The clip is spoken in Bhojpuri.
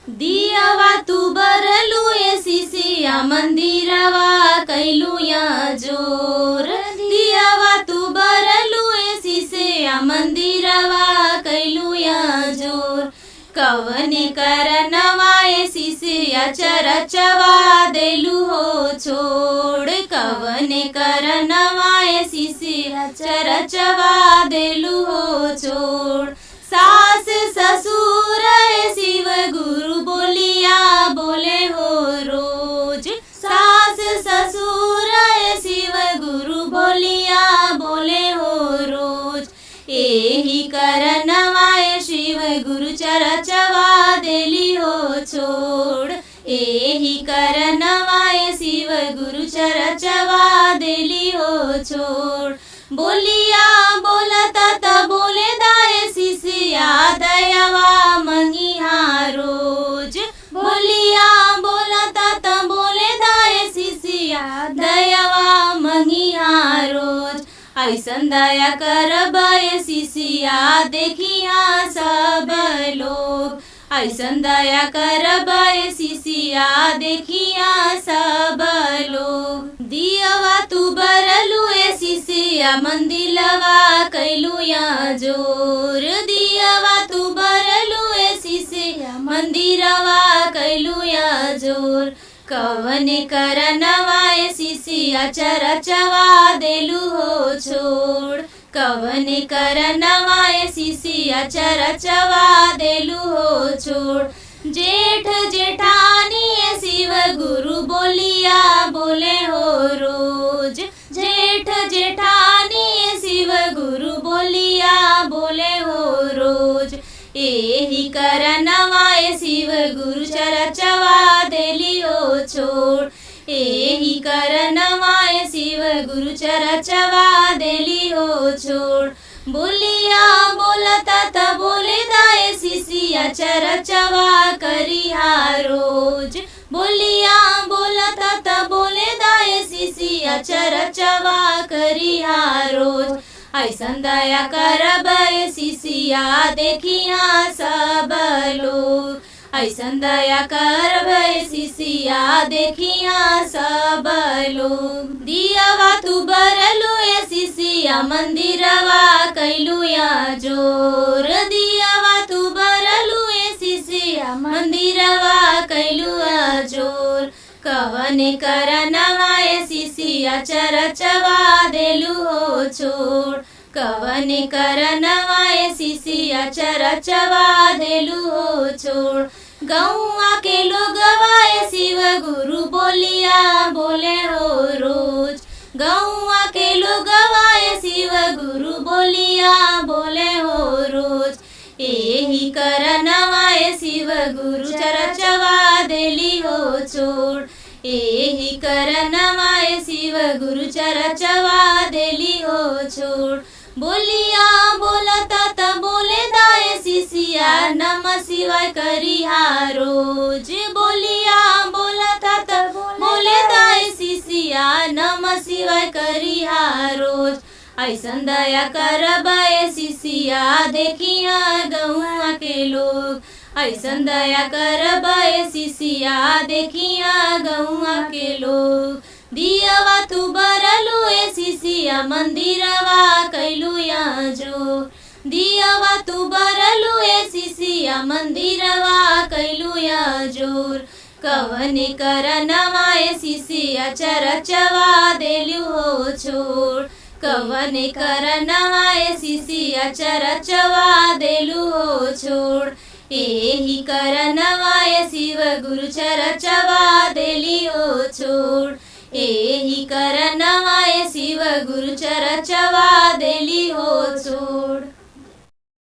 दियवा तू बरलू ए सिसिया मंदिरवा कैलू या जोर। दियवा तू बरलू ए सिसिया मंदिरवा कैलू या जोर। कवने करनवा ए सिसिया चरचवा देलू हो छोड़। कवने करनवा ए सिसिया चरचवा देलू हो छोड़। सास ससुर शिव गुरु बोलिया बोले हो रोज। सास ससुर शिव गुरु बोलिया बोले हो रोज। एही करनवा शिव गुरु चरचवा देली हो छोड़। एही करनवा शिव गुरु चरचवा देली हो छोड़। बोलिया बोलता त बोले दाए सिसिया दयवा मंगिहा रोज। बोलिया बोलता त बोले दाए सिसिया दयवा मंगिहा रोज। ऐसन दया करबे सिसिया देखिया सब लोग। ऐसन दया करबे सिसिया देखिया सब लोग। दियवा तू बरलू ए सिसिया मंदिलवा कैलू या जोर। दियवा तू बरलू ए सिसिया मंदिरवा कैलू या जोर। कवने करनवा ए सिसिया चरचवा देलू हो छोड़। कवने करनवा ए सिसिया चरचवा देलू हो छोड़। जेठ जेठानी ए शिव गुरु बोलिया बोले हो रोज। जेठ जेठानी ए शिव गुरु बोलिया बोले हो रोज। एही करनवा ए शिव गुरु चरचवा देली हो छोड़। एही करनवा ए शिव गुरु चरचवा देली हो छोड़। बोलिया बोलता त बोले दाए सिसिया चरचवा करिहा रोज। बोलिया बोलता त बोले दाए सिसिया चरचवा करिहा रोज। ऐसन दया करबे सिसिया देखिया सब लोग। ऐसन दया करबे सिसिया देखिया सब लोग। दियवा तू बरलू ए सिसिया मंदिरवा कैलू या जोर। दियवा तू बरलू ए सिसिया मंदिरवा कैलू या जोर। कवने करनवा ए सिसिया चरचवा देलू हो छोड़। कवने करनवा ए सिसिया चरचवा देलू हो छोड़। गौआ के लोगवा ए शिव गुरु बोलिया बोले हो रोज। गौआ के लोगवा ए शिव गुरु बोलिया बोले हो रोज। एही करनवा ए शिव गुरु चरचवा देली हो छोड़। एही करनवा ए शिव गुरु चरचवा देली हो छोड़। बोलिया बोलता त बोले दाए सिसिया नमः शिवाय करिहा रोज। बोलिया बोलता त बोले दाए सिसिया नमः शिवाय करिहा रोज। ऐसन दया करबे सिसिया देखिया गौआ के लोग। ऐसन दया करबे सिसिया देखिया गौआ के लोग। दियवा तू बरलू ए सिसिया मंदिरवा कैलू या जोर। दियवा तू बरलू ए सिसिया मंदिरवा कैलू या जोर। कवने करनवा ए सिसिया चरचवा देलू हो छोड़। कवने करनवा ए सिसिया चरचवा देलू हो छोड़। एही करनवा ए शिव गुरु चरचवा देली हो छोड़। एही करनवा ए शिव गुरु चरचवा देली हो छोड़।